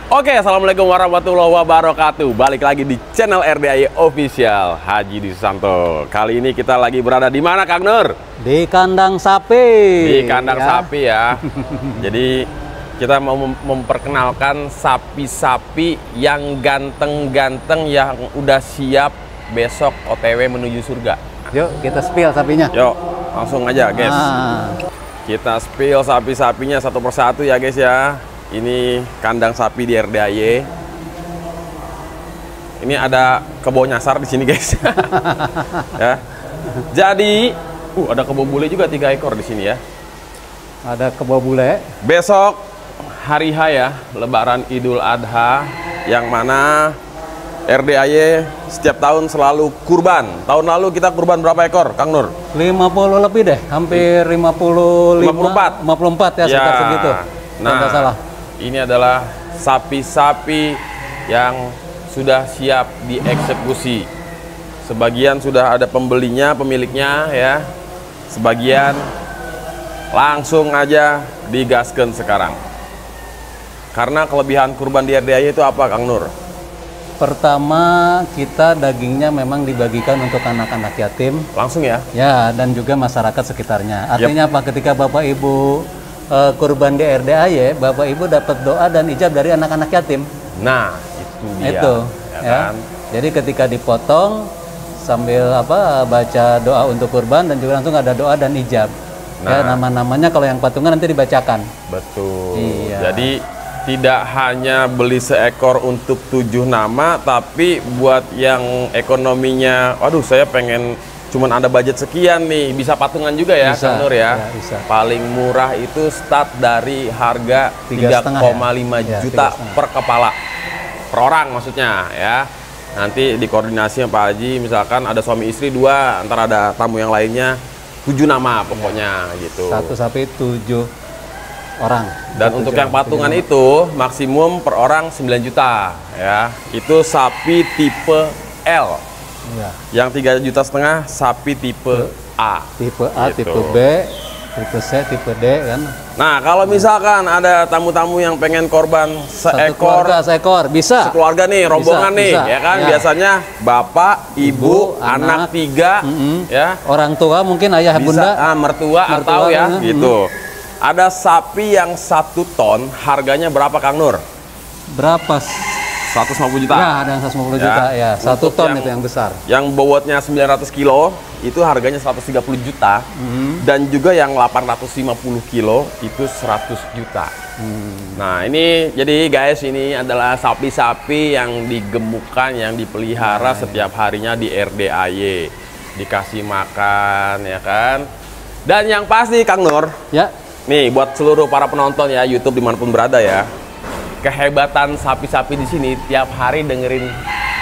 Oke, assalamualaikum warahmatullahi wabarakatuh. Balik lagi di channel RDAY Official Haji Dwi Susanto. Kali ini kita lagi berada di mana, Kang Nur? Di kandang sapi. Di kandang sapi ya. Jadi kita mau memperkenalkan sapi-sapi yang ganteng-ganteng yang udah siap besok OTW menuju surga. Yuk kita spill sapinya. Yuk, langsung aja guys. Kita spill sapi-sapinya satu persatu ya guys ya. Ini kandang sapi di RDAY. Ini ada kebo nyasar di sini guys. Ya. Jadi, ada kebo bule juga 3 ekor di sini ya. Ada kebo bule. Besok hari H ya, Lebaran Idul Adha, yang mana RDAY setiap tahun selalu kurban. Tahun lalu kita kurban berapa ekor, Kang Nur? 50 lebih deh, hampir 54 ya, sekitar ya. segitu. Nah, nggak salah. Ini adalah sapi-sapi yang sudah siap dieksekusi. Sebagian sudah ada pembelinya, pemiliknya ya. Sebagian langsung aja digaskan sekarang. Karena kelebihan kurban di RDAY itu apa, Kang Nur? Pertama, kita dagingnya memang dibagikan untuk anak-anak yatim. Langsung ya? Ya, dan juga masyarakat sekitarnya. Artinya apa? Ketika Bapak Ibu kurban di RDAY, Bapak Ibu dapat doa dan ijab dari anak-anak yatim. Nah, itu dia. Itu, ya kan? Jadi ketika dipotong sambil baca doa untuk kurban dan juga langsung ada doa dan ijab. Nah, ya, nama-namanya kalau yang patungan nanti dibacakan. Betul. Iya. Jadi tidak hanya beli seekor untuk 7 nama, tapi buat yang ekonominya, waduh saya pengen cuman ada budget sekian nih, bisa patungan juga ya, Kang Nur ya. Ya, bisa. Paling murah itu start dari harga 3,5 ya? juta 3,5 per kepala, per orang maksudnya ya. Nanti dikoordinasi sama Pak Haji, misalkan ada suami istri 2, ntar ada tamu yang lainnya 7 nama pokoknya gitu. Satu sapi 7 orang. Dan untuk yang patungan itu maksimum per orang 9 juta ya. Itu sapi tipe L. Ya. Yang 3,5 juta sapi tipe A. Tipe A, gitu. tipe B, tipe C, tipe D kan. Nah, kalau misalkan ada tamu-tamu yang pengen korban seekor bisa. Sekeluarga nih, rombongan nih, bisa. ya kan? Ya. Biasanya bapak, ibu, anak 3, ya. Orang tua mungkin ayah Bisa, bunda, mertua atau ya gitu. Ada sapi yang 1 ton, harganya berapa, Kang Nur? Berapa? 150 juta. Ya, ada yang 150 juta ya. 1 ton itu yang besar. Yang bobotnya 900 kilo itu harganya 130 juta. Dan juga yang 850 kilo itu 100 juta. Nah, ini jadi guys, ini adalah sapi-sapi yang digemukkan, yang dipelihara setiap harinya di RDAY. Dikasih makan ya kan. Dan yang pasti Kang Nur, Ya. nih buat seluruh para penonton ya YouTube dimanapun berada ya, kehebatan sapi-sapi di sini tiap hari dengerin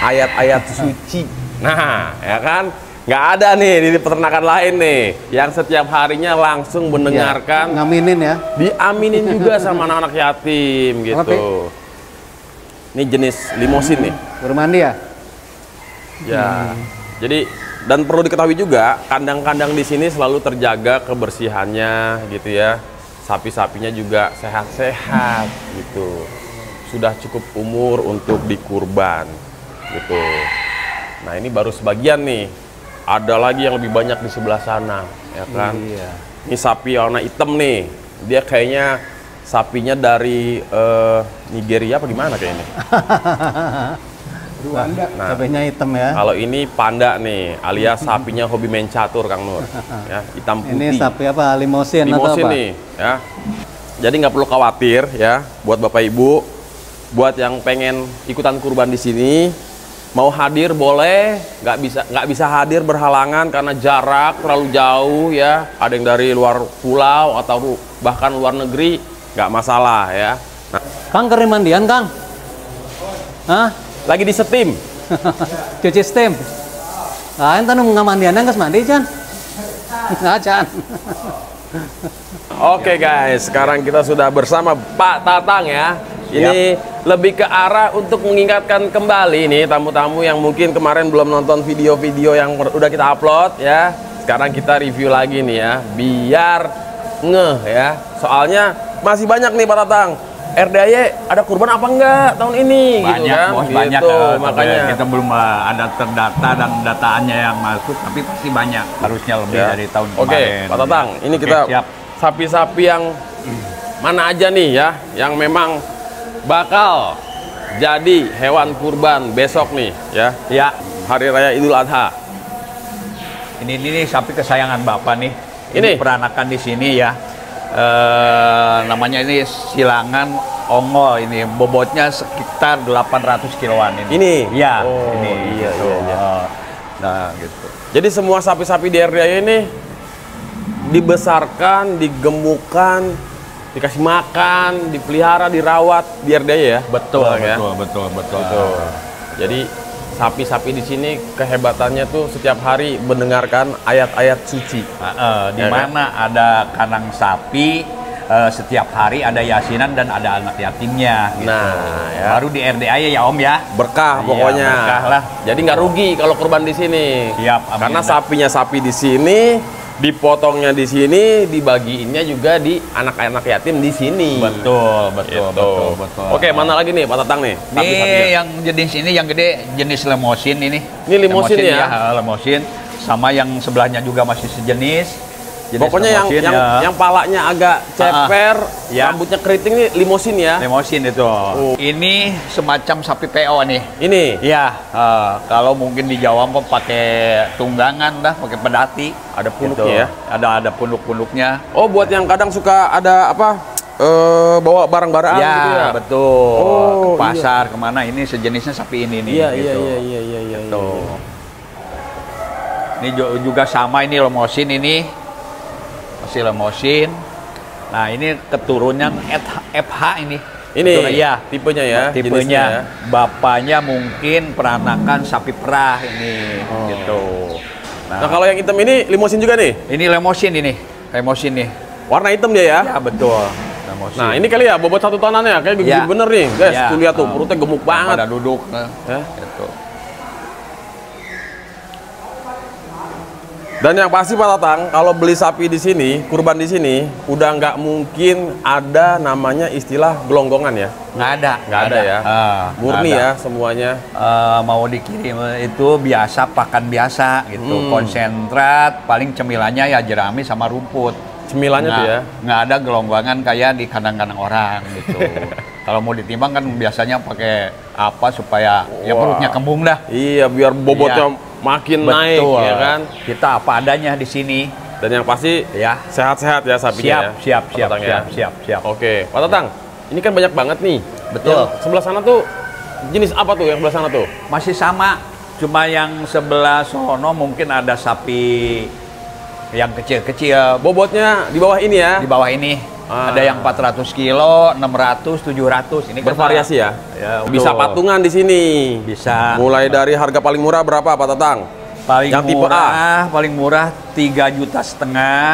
ayat-ayat suci. Nah, ya kan? Nggak ada nih di peternakan lain nih yang setiap harinya langsung mendengarkan, Ngaminin ya. diaminin juga sama anak-anak yatim gitu. Ini jenis limosin nih. Bermandi ya? Ya. Jadi dan perlu diketahui juga, kandang-kandang di sini selalu terjaga kebersihannya gitu ya. Sapi-sapinya juga sehat-sehat gitu. Sudah cukup umur untuk dikurban gitu. Nah, ini baru sebagian nih. Ada lagi yang lebih banyak di sebelah sana, ya kan? Iya. Ini sapi warna hitam nih. Dia kayaknya sapinya dari Nigeria apa gimana kayaknya? Nah, sapinya hitam ya. Kalau ini panda nih, alias sapinya hobi main catur, Kang Nur. Ya, hitam putih. Ini sapi apa? Limosin atau apa? Nih, ya. Jadi nggak perlu khawatir ya, buat Bapak Ibu, buat yang pengen ikutan kurban di sini, mau hadir boleh, nggak bisa hadir berhalangan karena jarak terlalu jauh ya. Ada yang dari luar pulau atau bahkan luar negeri, nggak masalah ya. Nah, Kang kering mandian, Kang? Hah? lagi di setim. Cuci steam. Nah, ente nu ngamandiannya nggak mandi, Chan? Nggak, Chan. Oke guys, sekarang kita sudah bersama Pak Tatang ya. Ini lebih ke arah untuk mengingatkan kembali nih tamu-tamu yang mungkin kemarin belum nonton video-video yang udah kita upload ya. Sekarang kita review lagi nih ya, biar ngeh ya. Soalnya masih banyak nih Pak Tatang RDAY ada kurban apa enggak tahun ini? Banyak, gitu kan? bos, banyak. Gitu, makanya. Kita belum ada terdata dan dataannya yang masuk, tapi pasti banyak. Harusnya lebih dari tahun kemarin. Oke, Pak Tatang, ini kita siap. sapi-sapi yang mana aja nih ya, yang memang bakal jadi hewan kurban besok nih ya. Ya, Hari Raya Idul Adha. ini sapi kesayangan Bapak nih. Ini? peranakan di sini ya. Namanya ini silangan ongol, ini bobotnya sekitar 800 kiloan ini. Ini? Ya, Oh, ini. iya, gitu. iya, iya. Nah, gitu. Jadi semua sapi-sapi di RDAY ini dibesarkan, digemukkan, dikasih makan, dipelihara, dirawat di RDAY ya. Betul, ya? betul. Jadi sapi-sapi di sini kehebatannya tuh setiap hari mendengarkan ayat-ayat suci. Di Ya, mana ada kandang sapi, setiap hari ada yasinan dan ada anak yatimnya. Gitu. Nah, ya. Baru di RDAY ya Om ya. Berkah Iya, pokoknya. berkah lah. Jadi nggak rugi kalau kurban di sini. Siap, amin. Karena sapinya sapi di sini, dipotongnya di sini, dibagiinnya juga di anak-anak yatim di sini. Betul. Gitu. Oke, mana lagi nih Pak Tatang nih? Ini Sapi-sapinya. yang jenis ini yang gede jenis lemosin ini. Ini limosin ya? Lemosin. Sama yang sebelahnya juga masih sejenis. Jenis Pokoknya lemosin, yang palanya agak ceper, Ya. rambutnya keriting nih limosin ya. lemosin itu. Ini semacam sapi PO nih. Ini Iya, kalau mungkin di Jawa kok pakai tunggangan dah, pakai pedati. ada punuknya ya. Ada punduk-punduknya. Oh, buat yang kadang suka ada apa? Bawa barang-barang Ya, gitu ya. betul. Oh, Ke pasar kemana ini sejenisnya sapi ini nih. Iya, gitu. iya. Tuh. Ini juga sama ini lemosin ini. Masih lemosin. Nah, ini keturunan FH ini. Ini Iya, tipenya ya. jenisnya tipenya. ya. Bapaknya mungkin peranakan sapi perah ini gitu. Nah, kalau yang hitam ini limosin juga nih. Ini lemosin ini. Lemosin nih. Warna hitam dia ya. Ya, betul. Lemosin. Nah, ini kali ya bobot 1 tonannya kayak gede Ya. bener nih. Guys, Ya. tuh lihat tuh perutnya gemuk banget. Pada duduk. Ya. Gitu. Dan yang pasti Pak Tatang, kalau beli sapi di sini, kurban di sini, udah nggak mungkin ada namanya istilah gelonggongan ya. Nggak ada. Nggak ada ya. Murni nggak ada. ya semuanya. Mau dikirim itu biasa pakan biasa gitu, Hmm. konsentrat, paling cemilannya ya jerami sama rumput. Cemilannya tuh ya. Nggak ada gelonggangan kayak di kandang-kandang orang gitu. Kalau mau ditimbang kan biasanya pakai apa supaya ya Wah. perutnya kembung dah. Iya, biar bobotnya makin naik ya kan. Kita apa adanya di sini. Dan yang pasti Ya. sehat-sehat ya sapinya ya. Siap. Pak Tatang ya. Siap. Oke, Pak Tatang, ini kan banyak banget nih. Betul. Yang sebelah sana tuh jenis apa tuh yang sebelah sana tuh? Masih sama, cuma yang sebelah sono mungkin ada sapi yang kecil-kecil Bobotnya di bawah ini ya. di bawah ini. Ah. Ada yang 400 kilo, 600, 700. Ini kan Bervariasi ya. Ya, Bisa betul. patungan di sini. Bisa. Mulai dari harga paling murah berapa Pak Tatang? Paling yang tipe A. paling murah 3,5 juta.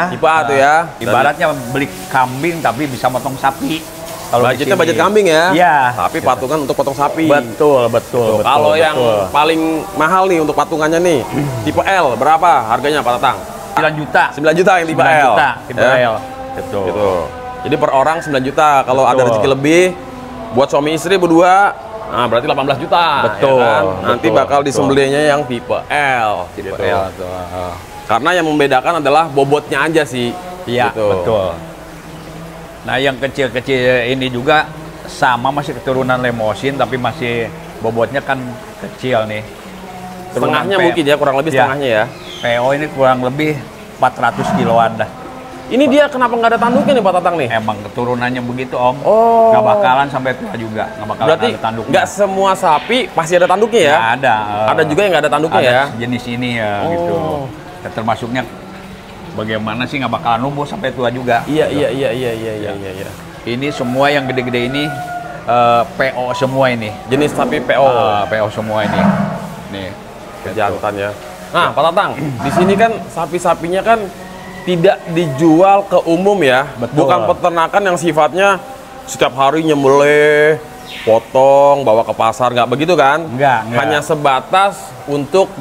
Tipe A tuh ya. Ibaratnya beli kambing tapi bisa motong sapi. Kalau di Budgetnya sini. budget kambing ya. Iya. Tapi patungan untuk potong sapi. Betul. Kalau yang betul. paling mahal nih untuk patungannya nih, tipe L berapa harganya Pak Tatang? 9 juta. 9 juta yang tipe 9 L. juta, tipe Ya. L. Betul. Gitu. Jadi per orang 9 juta. Kalau ada Betul. rezeki lebih buat suami istri berdua, nah berarti 18 juta. Betul, ya kan? Nanti betul, bakal betul. disembelihnya yang tipe L. Tipe gitu. L tuh. Karena yang membedakan adalah bobotnya aja sih. Iya, Gitu. betul. Nah, yang kecil-kecil ini juga sama masih keturunan lemosin tapi masih bobotnya kan kecil nih. Turunan Setengahnya P- mungkin ya, kurang lebih Ya. setengahnya ya. PO ini kurang lebih 400 kiloan dah. Ini dia kenapa nggak ada tanduknya nih Pak Tatang nih? Emang keturunannya begitu Om. Oh. Nggak bakalan sampai tua juga. Nggak bakalan Berarti ada tanduknya. nggak semua sapi pasti ada tanduknya ya? Nggak ada. Ada juga yang nggak ada tanduknya ada ya? jenis ini ya Oh. gitu. Ya, termasuknya bagaimana sih nggak bakalan numbuh sampai tua juga. Iya. Ini semua yang gede-gede ini PO semua ini. Jenis sapi PO. PO semua ini. Nih. Jantan ya. Nah, Pak Tatang, di sini kan sapi-sapinya kan tidak dijual ke umum ya. Betul. Bukan peternakan yang sifatnya setiap hari nyembelih, potong, bawa ke pasar, nggak begitu kan? Nggak. Hanya sebatas untuk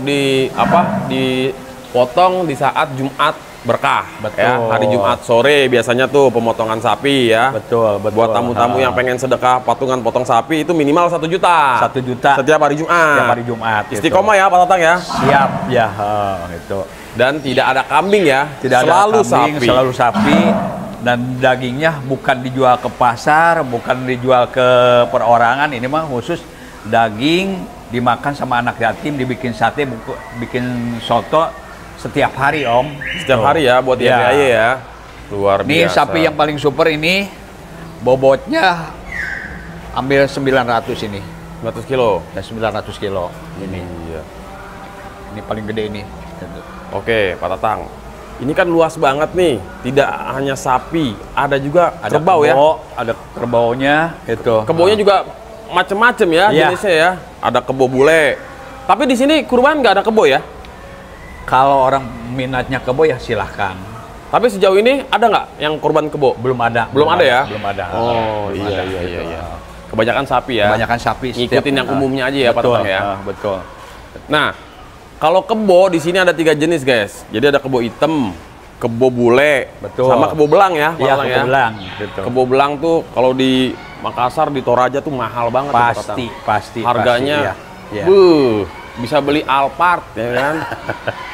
dipotong di saat Jumat berkah. Betul. Ya, hari Jumat sore biasanya tuh pemotongan sapi ya. Betul, betul. Buat tamu-tamu yang pengen sedekah patungan potong sapi itu minimal 1 juta. 1 juta setiap hari Jumat. setiap hari Jumat. Istiqomah ya Pak Tatang ya. Siap ya, gitu. Dan tidak ada kambing ya. Tidak selalu ada kambing, sapi. selalu sapi. Dan dagingnya bukan dijual ke pasar, bukan dijual ke perorangan. Ini mah khusus daging dimakan sama anak yatim, dibikin sate, bikin soto setiap hari Om. Setiap hari ya buat Ya. YPAY ya. Luar Ini biasa. sapi yang paling super ini bobotnya ambil 900 ini. 100 kilo. Dan 900 kilo ini. Iya. Ini paling gede ini. Oke, Pak Tatang. Ini kan luas banget nih. Tidak hanya sapi, ada juga Ada kerbau ya. Ada kerbaunya itu. Kebaunya juga macem-macem ya Iya. jenisnya ya. Ada kebo bule. Tapi di sini kurban nggak ada kebo ya. Kalau orang minatnya kebo ya silahkan. Tapi sejauh ini ada nggak yang kurban kebo? Belum ada. Belum ada ya? Belum ada. Oh Belum iya ada, iya gitu. iya. Kebanyakan sapi ya. Kebanyakan sapi. Ngikutin yang umumnya aja ya, Pak betul, Tatang ya. Betul. Nah, kalau kebo di sini ada 3 jenis guys. Jadi ada kebo hitam, kebo bule, Betul. sama kebo belang ya, Pak Iya, Tatang ya. kebo belang. Gitu. Kebo belang tuh kalau di Makassar di Toraja tuh mahal banget tuh, Pak Pasti, Tatang. pasti. Harganya, Pasti, iya. buh, bisa beli Alphard ya kan.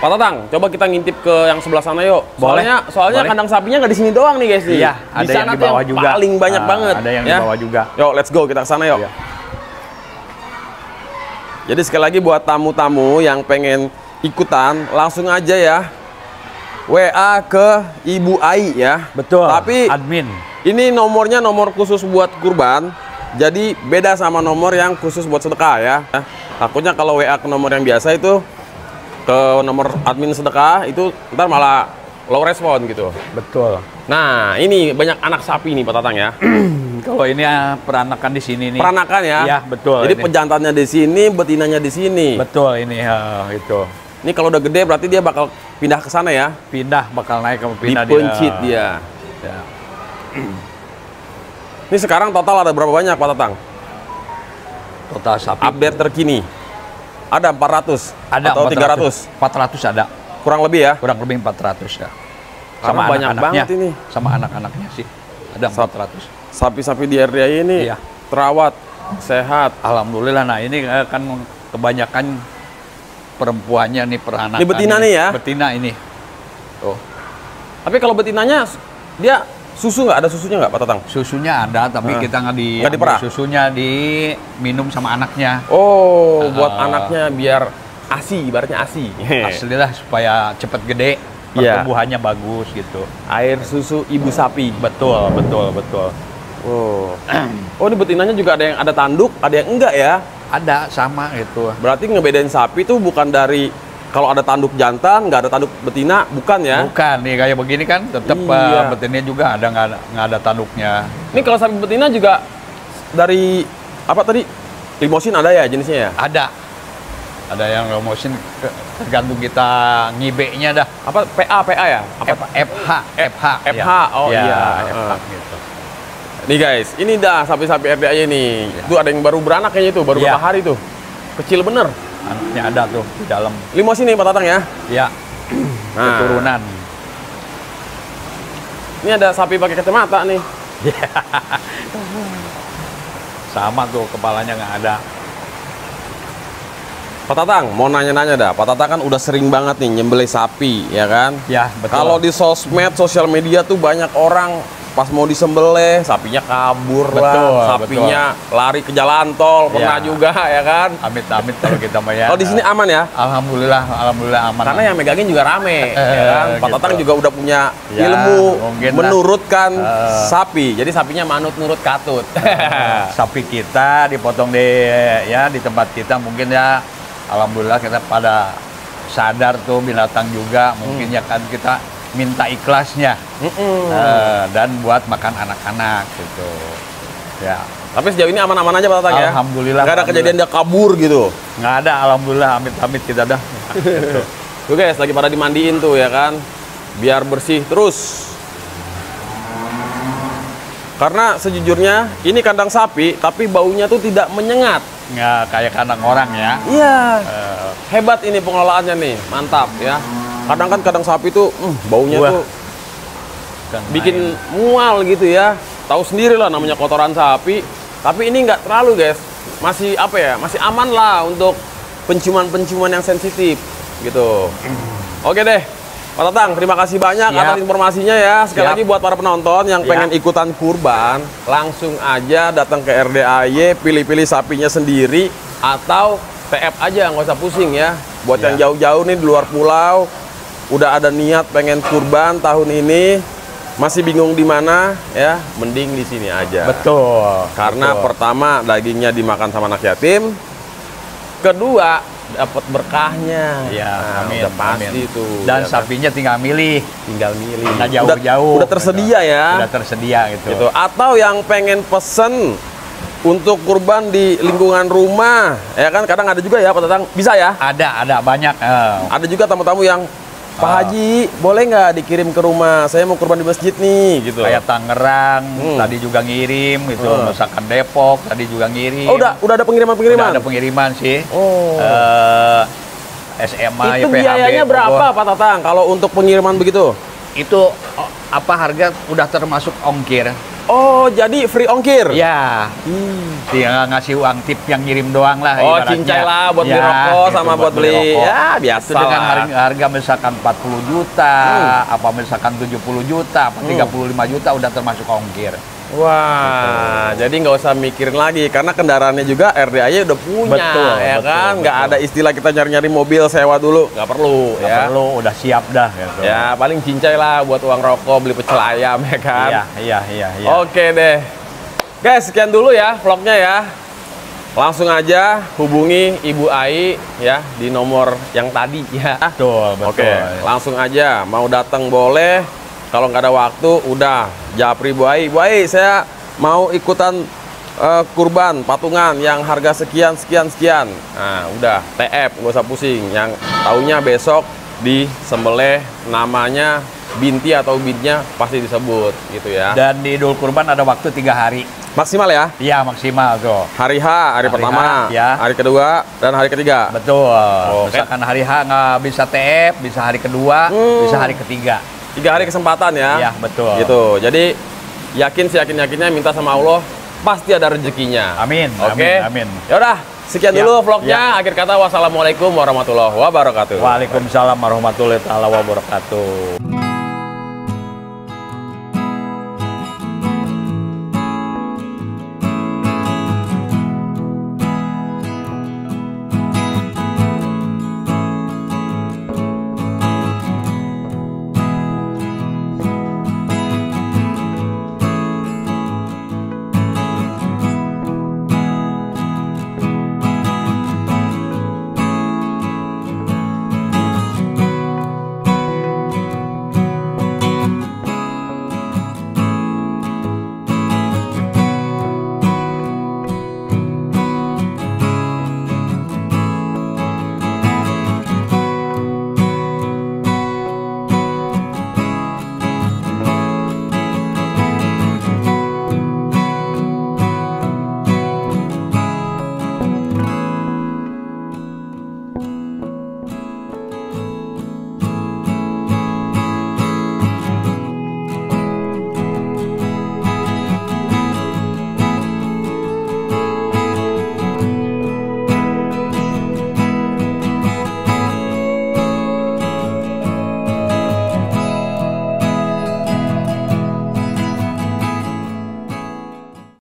Pak Tatang, coba kita ngintip ke yang sebelah sana yuk. Boleh. Soalnya Boleh. kandang sapinya nggak di sini doang nih guys nih. Iya, di ada yang sana di tuh bawah juga. paling banyak banget. Ada yang ya. di bawah juga. Yuk, let's go kita ke sana yuk. Iya. Jadi sekali lagi buat tamu-tamu yang pengen ikutan, langsung aja ya WA ke Ibu Ai ya. Betul. Tapi admin. ini nomornya nomor khusus buat kurban. Jadi beda sama nomor yang khusus buat sedekah ya. Takutnya kalau WA ke nomor yang biasa itu ke nomor admin sedekah itu ntar malah low respon gitu. Betul. Nah, ini banyak anak sapi nih Pak Tatang ya. Kalau ini peranakan di sini nih. Peranakan ya. Iya, betul. Jadi ini. pejantannya di sini, betinanya di sini. Betul ini itu. Ini kalau udah gede berarti dia bakal pindah ke sana ya. Pindah bakal naik ke pindah Dipencit dia. Ya. Ini sekarang total ada berapa banyak Pak Tatang? Total sapi Update terkini. Ada 400 ada atau 400 ada. kurang lebih ya. Kurang lebih 400 ya. Karena banyak anak-anaknya. banget ini. Sama anak-anaknya sih. Ada 400. Sapi-sapi di RDI ini Iya. terawat, sehat. Alhamdulillah. Nah, ini kan kebanyakan perempuannya nih peranakan. Ini betina nih ya? Betina ini. Tuh. Tapi kalau betinanya dia susu nggak? Ada susunya nggak Pak Tatang? Susunya ada, tapi Nah. kita nggak Nggak diperah? susunya diminum sama anaknya. Oh, buat anaknya biar ASI, ibaratnya ASI. Asli lah supaya cepet gede, Iya. pertumbuhannya bagus gitu. Air susu ibu sapi. Betul, betul, betul. Oh. Oh, ini betinanya juga ada yang ada tanduk, ada yang enggak ya? Ada sama itu. Berarti ngebedain sapi tuh bukan dari kalau ada tanduk jantan, nggak ada tanduk betina, bukan ya? Bukan nih kayak begini kan, tetap Iya. betinanya juga nggak ada tanduknya. Ini kalau sapi betina juga dari apa tadi? Limosin ada ya jenisnya ya? Ada yang promosin tergantung kita ngibenya dah. Apa PA ya? Apa? FH. FH, oh Ya, iya. FH gitu. Nih guys, ini dah sapi-sapi RDA nih. Itu ada yang baru beranak kayaknya itu, baru Iya. berapa hari tuh. Kecil bener. Anaknya ada tuh di dalam. Limosin nih Pak Tatang ya. Ya, Nah, keturunan. ini ada sapi pakai kacamata nih. Sama tuh kepalanya nggak ada. Pak Tatang, mau nanya-nanya dah. Pak Tatang kan udah sering banget nih nyembelih sapi, ya kan? Ya, betul. Kalau di sosmed, sosial media tuh banyak orang pas mau disembelih, sapinya kabur lah, Betul, sapinya lari ke jalan tol, pernah Ya. juga ya kan? Amit-amit kalau kita mah ya. Kalau di sini aman ya? Alhamdulillah aman. Karena yang megangin juga rame, ya kan? Pak Gitu. Tatang juga udah punya Ya, ilmu mungkin lah. menurutkan sapi, jadi sapinya manut nurut katut. Sapi kita dipotong di tempat kita mungkin ya, alhamdulillah kita pada sadar tuh binatang juga, mungkin ya kan kita minta ikhlasnya dan buat makan anak-anak gitu. Ya, Tapi sejauh ini aman-aman aja Pak Tatang ya? Alhamdulillah, Nggak ada kejadian dia kabur gitu? nggak ada, alhamdulillah, amit-amit kita dah. Gitu. Tuh guys, lagi pada dimandiin tuh ya kan, biar bersih terus. Karena sejujurnya ini kandang sapi, tapi baunya tuh tidak menyengat. Nggak kayak kandang orang ya. Iya. Hebat ini pengelolaannya nih, mantap ya. kadang sapi tuh baunya Wah. tuh bikin mual gitu ya. Tahu sendiri lah namanya kotoran sapi. Tapi ini nggak terlalu guys. Masih apa ya? Masih aman lah untuk penciuman-penciuman yang sensitif gitu. Oke deh. Pak Tatang, terima kasih banyak Siap. atas informasinya ya. Sekali Siap. lagi buat para penonton yang Siap. pengen ikutan kurban, langsung aja datang ke RDAY, pilih-pilih sapinya sendiri atau TF aja, nggak usah pusing ya. Buat yang jauh-jauh nih di luar pulau, udah ada niat pengen kurban tahun ini, masih bingung di mana ya, mending di sini aja. Betul. Karena betul. pertama dagingnya dimakan sama anak yatim, kedua dapat berkahnya. Ya, Nah, amin, udah pasti amin. itu. Dan ya kan? sapinya tinggal milih, tinggal milih. nggak jauh-jauh. Udah tersedia ya. Udah tersedia gitu. Gitu. Atau yang pengen pesen untuk kurban di lingkungan rumah, ya kan kadang ada juga ya Pak Tatang, bisa ya? Ada banyak. Ada juga tamu-tamu yang Pak Haji, boleh nggak dikirim ke rumah? Saya mau kurban di masjid nih, gitu. Kayak Tangerang, tadi juga ngirim gitu. Misalkan Depok, tadi juga ngirim. Oh, udah ada pengiriman-pengiriman? Udah ada pengiriman sih. Oh. SMA, Itu YPHB, biayanya berapa Bogor. Pak Tatang kalau untuk pengiriman begitu? Itu apa harga udah termasuk ongkir? Oh, jadi free ongkir? Ya, tinggal ngasih uang tip yang ngirim doang lah. Oh, ibaratnya. cincai lah buat beli Ya, rokok gitu, sama buat beli rokok. ya biasa Itu dengan lah. harga misalkan 40 juta, apa misalkan 70 juta, apa 35 juta udah termasuk ongkir. Wah, jadi nggak usah mikirin lagi karena kendaraannya juga RDAY udah punya, Betul, ya betul, kan? Nggak betul. ada istilah kita nyari-nyari mobil sewa dulu, nggak perlu, Nggak ya. perlu, udah siap dah. Gitu. Ya, paling cincai lah buat uang rokok, beli pecel ayam, ya kan? Iya. Oke deh, guys, sekian dulu ya vlognya ya. Langsung aja hubungi Ibu Ai ya di nomor yang tadi ya. Betul. Oke, langsung aja mau datang boleh. Kalau nggak ada waktu, udah japri Bu Ai. Bu Ai, saya mau ikutan kurban patungan yang harga sekian. Nah, udah TF, nggak usah pusing. Yang taunya besok di sembelih namanya binti atau bintnya pasti disebut gitu ya. Dan di Idul Kurban ada waktu 3 hari. Maksimal ya. Iya, maksimal tuh. Hari H, hari pertama, H, ya. hari kedua, dan hari ketiga. Betul. Oke. Misalkan hari H nggak bisa TF, bisa hari kedua, bisa hari ketiga. 3 hari kesempatan ya. Iya, betul. Gitu. Jadi yakin seyakin-yakinnya minta sama Allah pasti ada rezekinya. Amin. Oke. Amin. Ya udah, sekian Ya, dulu vlognya. Akhir kata wassalamualaikum warahmatullahi wabarakatuh. Waalaikumsalam warahmatullahi wabarakatuh.